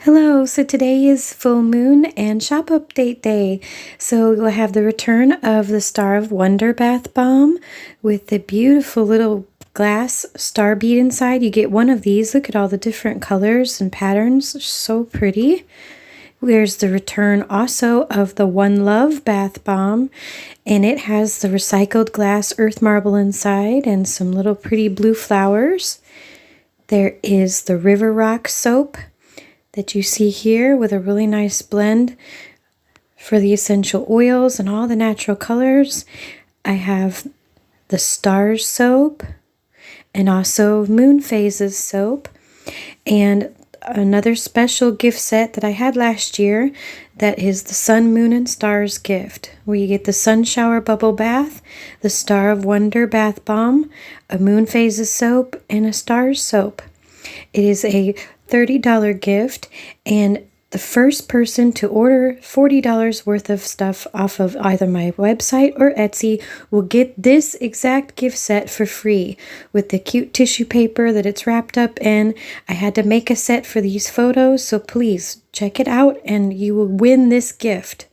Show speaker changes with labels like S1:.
S1: Hello, so today is full moon and shop update day. So we'll have the return of the Star of Wonder bath bomb with the beautiful little glass star bead inside. You get one of these. Look at all the different colors and patterns. So pretty. There's the return also of the One Love bath bomb, and it has the recycled glass earth marble inside and some little pretty blue flowers. There is the River Rock soap that you see here with a really nice blend for the essential oils and all the natural colors. I have the Stars soap and also Moon Phases soap, and another special gift set that I had last year that is the Sun, Moon, and Stars gift, where you get the Sun Shower Bubble Bath, the Star of Wonder Bath Bomb, a Moon Phases soap, and a Stars soap. It is a $30 gift, and the first person to order $40 worth of stuff off of either my website or Etsy will get this exact gift set for free with the cute tissue paper that it's wrapped up in. I had to make a set for these photos, so please check it out and you will win this gift.